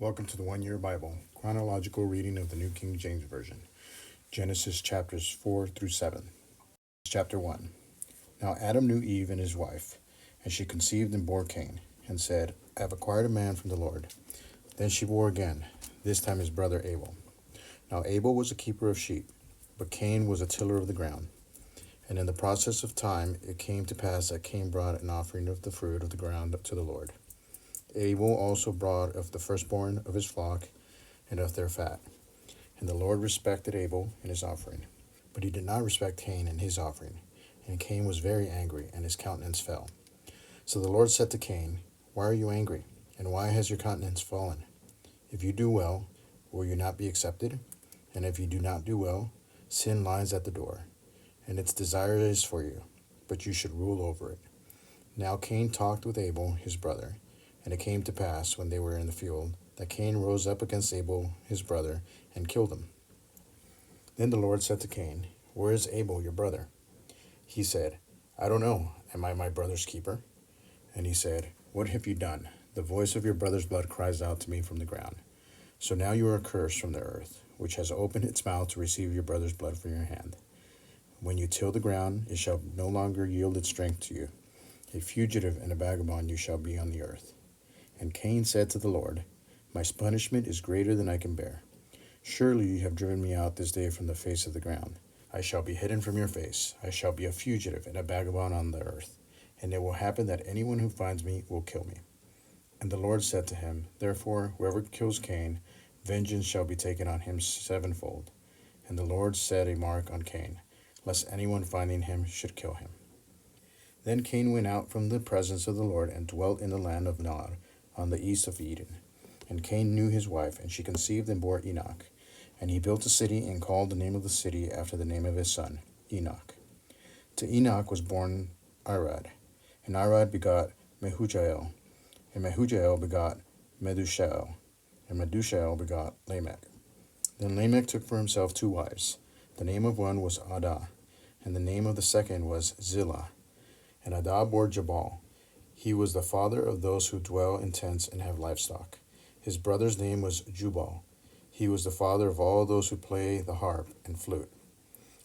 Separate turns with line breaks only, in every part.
Welcome to the One Year Bible, chronological reading of the New King James Version, Genesis chapters 4 through 7. Chapter 1. Now Adam knew Eve and his wife, and she conceived and bore Cain, and said, I have acquired a man from the Lord. Then she bore again, this time his brother Abel. Now Abel was a keeper of sheep, but Cain was a tiller of the ground. And in the process of time it came to pass that Cain brought an offering of the fruit of the ground to the Lord. Abel also brought of the firstborn of his flock and of their fat. And the Lord respected Abel and his offering, but he did not respect Cain and his offering. And Cain was very angry, and his countenance fell. So the Lord said to Cain, Why are you angry, and why has your countenance fallen? If you do well, will you not be accepted? And if you do not do well, sin lies at the door, and its desire is for you, but you should rule over it. Now Cain talked with Abel his brother. And it came to pass, when they were in the field, that Cain rose up against Abel his brother, and killed him. Then the Lord said to Cain, Where is Abel your brother? He said, I don't know. Am I my brother's keeper? And he said, What have you done? The voice of your brother's blood cries out to me from the ground. So now you are accursed from the earth, which has opened its mouth to receive your brother's blood from your hand. When you till the ground, it shall no longer yield its strength to you. A fugitive and a vagabond you shall be on the earth. And Cain said to the Lord, My punishment is greater than I can bear. Surely you have driven me out this day from the face of the ground. I shall be hidden from your face. I shall be a fugitive and a vagabond on the earth. And it will happen that anyone who finds me will kill me. And the Lord said to him, Therefore, whoever kills Cain, vengeance shall be taken on him sevenfold. And the Lord set a mark on Cain, lest anyone finding him should kill him. Then Cain went out from the presence of the Lord and dwelt in the land of Nod, on the east of Eden. And Cain knew his wife, and she conceived and bore Enoch. And he built a city, and called the name of the city after the name of his son, Enoch. To Enoch was born Irad, and Irad begot Mehujael, and Mehujael begot Medushael, and Medushael begot Lamech. Then Lamech took for himself 2 wives. The name of one was Adah, and the name of the second was Zillah. And Adah bore Jabal. He was the father of those who dwell in tents and have livestock. His brother's name was Jubal. He was the father of all those who play the harp and flute.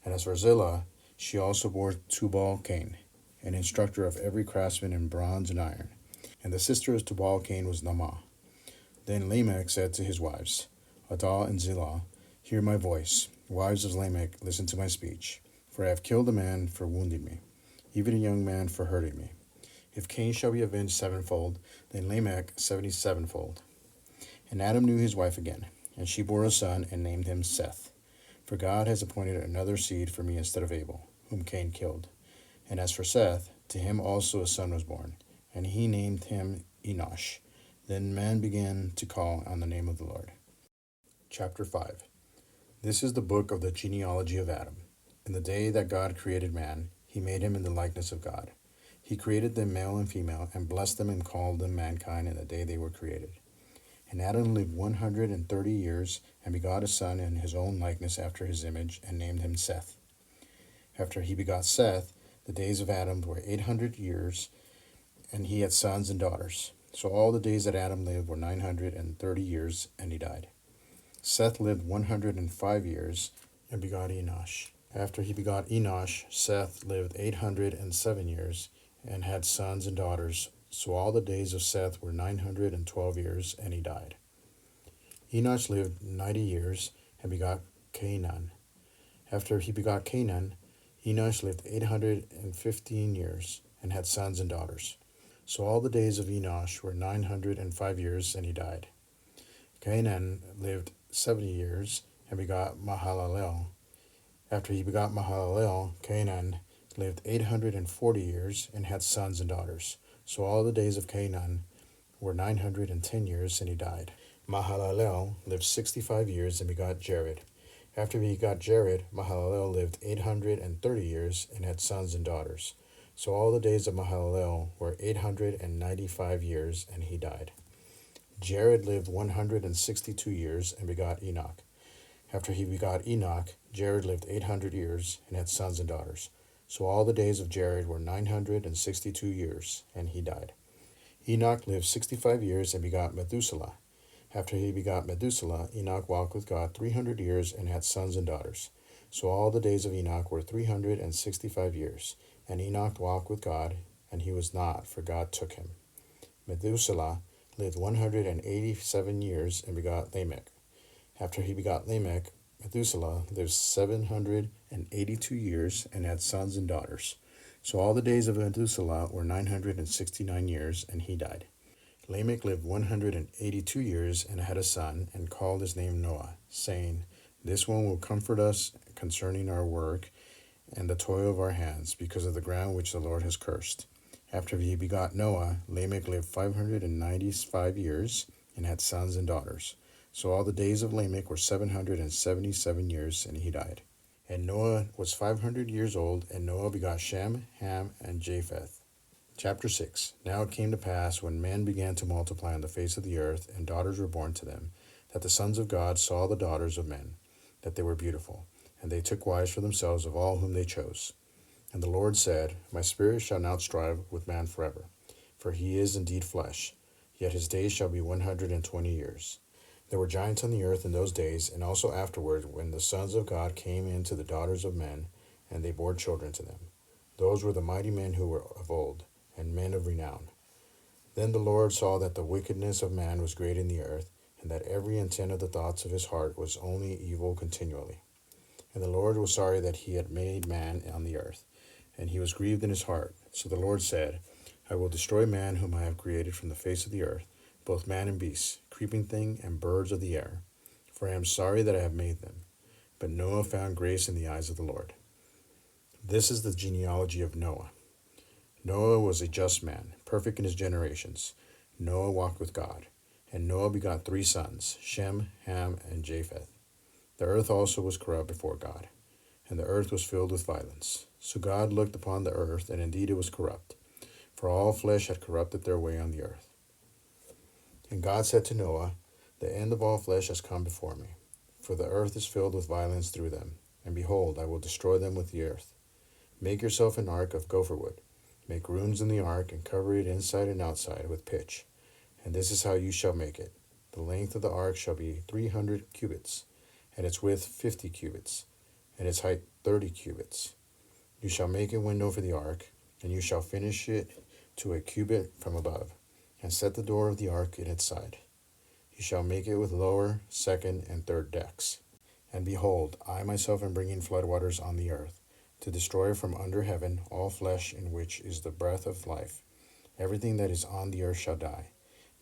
And as for Zillah, she also bore Tubal-Cain, an instructor of every craftsman in bronze and iron. And the sister of Tubal-Cain was Naamah. Then Lamech said to his wives, Adah and Zillah, Hear my voice. Wives of Lamech, listen to my speech. For I have killed a man for wounding me, even a young man for hurting me. If Cain shall be avenged sevenfold, then Lamech 77-fold. And Adam knew his wife again, and she bore a son, and named him Seth. For God has appointed another seed for me instead of Abel, whom Cain killed. And as for Seth, to him also a son was born, and he named him Enosh. Then man began to call on the name of the Lord. Chapter 5. This is the book of the genealogy of Adam. In the day that God created man, he made him in the likeness of God. He created them male and female, and blessed them and called them mankind in the day they were created. And Adam lived 130 years, and begot a son in his own likeness after his image, and named him Seth. After he begot Seth, the days of Adam were 800 years, and he had sons and daughters. So all the days that Adam lived were 930 years, and he died. Seth lived 105 years, and begot Enosh. After he begot Enosh, Seth lived 807 years, and had sons and daughters. So all the days of Seth were 912 years, and he died. Enosh lived 90 years, and begot Cainan. After he begot Cainan, Enosh lived 815 years, and had sons and daughters. So all the days of Enosh were 905 years, and he died. Cainan lived 70 years, and begot Mahalalel. After he begot Mahalalel, Cainan lived 840 years, and had sons and daughters. So all the days of Cainan were 910 years, and he died. Mahalalel lived 65 years, and begot Jared. After he begot Jared, Mahalalel lived 830 years, and had sons and daughters. So all the days of Mahalalel were 895 years, and he died. Jared lived 162 years, and begot Enoch. After he begot Enoch, Jared lived 800 years, and had sons and daughters. So all the days of Jared were 962 years, and he died. Enoch lived 65 years and begot Methuselah. After he begot Methuselah, Enoch walked with God 300 years and had sons and daughters. So all the days of Enoch were 365 years. And Enoch walked with God, and he was not, for God took him. Methuselah lived 187 years and begot Lamech. After he begot Lamech, Methuselah lived 782 years and had sons and daughters. So all the days of Methuselah were 969 years, and he died. Lamech lived 182 years and had a son, and called his name Noah, saying, This one will comfort us concerning our work and the toil of our hands, because of the ground which the Lord has cursed. After he begot Noah, Lamech lived 595 years and had sons and daughters. So all the days of Lamech were 777 years, and he died. And Noah was 500 years old, and Noah begot Shem, Ham, and Japheth. Chapter 6. Now it came to pass, when men began to multiply on the face of the earth, and daughters were born to them, that the sons of God saw the daughters of men, that they were beautiful, and they took wives for themselves of all whom they chose. And the Lord said, My spirit shall not strive with man forever, for he is indeed flesh, yet his days shall be 120 years. There were giants on the earth in those days, and also afterward, when the sons of God came in to the daughters of men, and they bore children to them. Those were the mighty men who were of old, and men of renown. Then the Lord saw that the wickedness of man was great in the earth, and that every intent of the thoughts of his heart was only evil continually. And the Lord was sorry that he had made man on the earth, and he was grieved in his heart. So the Lord said, I will destroy man whom I have created from the face of the earth, both man and beast, creeping thing, and birds of the air. For I am sorry that I have made them. But Noah found grace in the eyes of the Lord. This is the genealogy of Noah. Noah was a just man, perfect in his generations. Noah walked with God. And Noah begot 3 sons, Shem, Ham, and Japheth. The earth also was corrupt before God, and the earth was filled with violence. So God looked upon the earth, and indeed it was corrupt, for all flesh had corrupted their way on the earth. And God said to Noah, The end of all flesh has come before me, for the earth is filled with violence through them. And behold, I will destroy them with the earth. Make yourself an ark of gopher wood. Make rooms in the ark, and cover it inside and outside with pitch. And this is how you shall make it. The length of the ark shall be 300 cubits, and its width 50 cubits, and its height 30 cubits. You shall make a window for the ark, and you shall finish it to a cubit from above, and set the door of the ark in its side. You shall make it with lower, second, and third decks. And behold, I myself am bringing floodwaters on the earth, to destroy from under heaven all flesh in which is the breath of life. Everything that is on the earth shall die.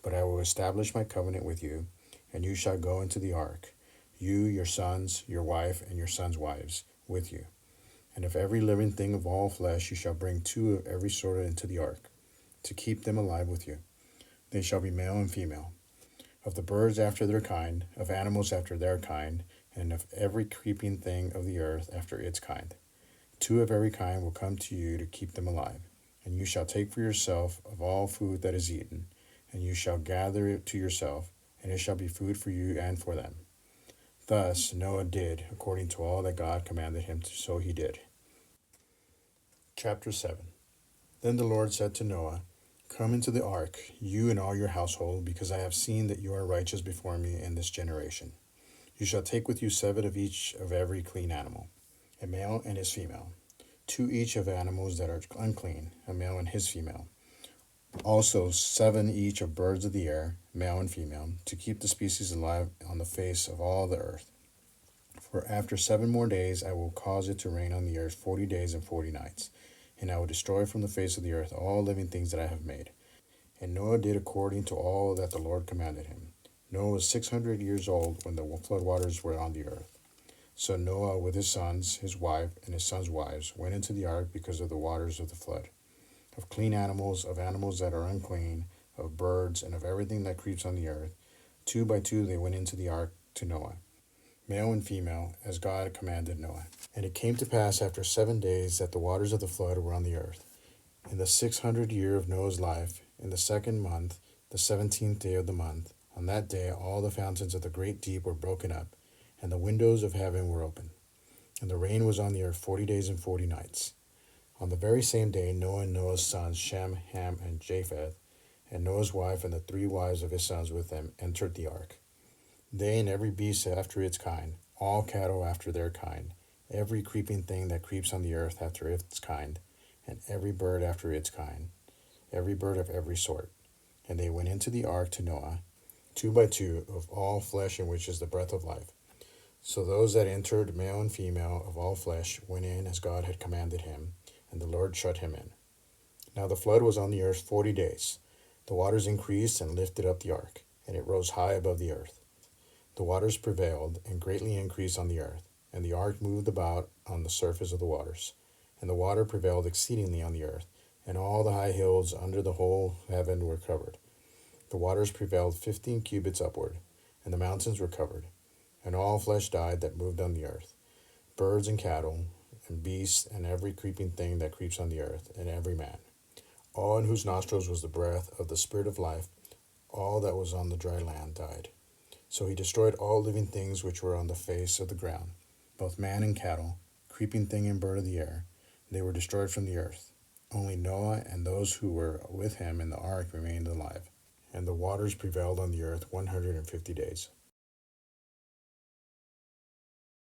But I will establish my covenant with you, and you shall go into the ark, you, your sons, your wife, and your sons' wives, with you. And of every living thing of all flesh you shall bring 2 of every sort into the ark, to keep them alive with you. They shall be male and female. Of the birds after their kind, of animals after their kind, and of every creeping thing of the earth after its kind. 2 of every kind will come to you to keep them alive. And you shall take for yourself of all food that is eaten, and you shall gather it to yourself, and it shall be food for you and for them. Thus Noah did, according to all that God commanded him, so he did. Chapter 7. Then the Lord said to Noah, Come into the ark, you and all your household, because I have seen that you are righteous before me in this generation. You shall take with you 7 of each of every clean animal, a male and his female, 2 each of animals that are unclean, a male and his female. Also 7 each of birds of the air, male and female, to keep the species alive on the face of all the earth. For after 7 more days I will cause it to rain on the earth 40 days and 40 nights, and I will destroy from the face of the earth all living things that I have made. And Noah did according to all that the Lord commanded him. Noah was 600 years old when the floodwaters were on the earth. So Noah with his sons, his wife, and his sons' wives went into the ark because of the waters of the flood. Of clean animals, of animals that are unclean, of birds, and of everything that creeps on the earth, 2 by 2 they went into the ark to Noah, male and female, as God commanded Noah. And it came to pass after 7 days that the waters of the flood were on the earth. In the 600th year of Noah's life, in the 2nd month, the 17th day of the month, on that day all the fountains of the great deep were broken up, and the windows of heaven were open. And the rain was on the earth 40 days and 40 nights. On the very same day Noah and Noah's sons, Shem, Ham, and Japheth, and Noah's wife and the 3 wives of his sons with them entered the ark. they and every beast after its kind, all cattle after their kind, every creeping thing that creeps on the earth after its kind, and every bird after its kind, every bird of every sort. And they went into the ark to Noah, two by two, of all flesh in which is the breath of life. So those that entered, male and female, of all flesh, went in as God had commanded him, and the Lord shut him in. Now the flood was on the earth 40 days. The waters increased and lifted up the ark, and it rose high above the earth. The waters prevailed and greatly increased on the earth, and the ark moved about on the surface of the waters. And the water prevailed exceedingly on the earth, and all the high hills under the whole heaven were covered. The waters prevailed 15 cubits upward, and the mountains were covered. And all flesh died that moved on the earth, birds and cattle, and beasts, and every creeping thing that creeps on the earth, and every man. All in whose nostrils was the breath of the Spirit of life, all that was on the dry land died. So he destroyed all living things which were on the face of the ground, both man and cattle, creeping thing and bird of the air. They were destroyed from the earth. Only Noah and those who were with him in the ark remained alive. And the waters prevailed on the earth 150 days.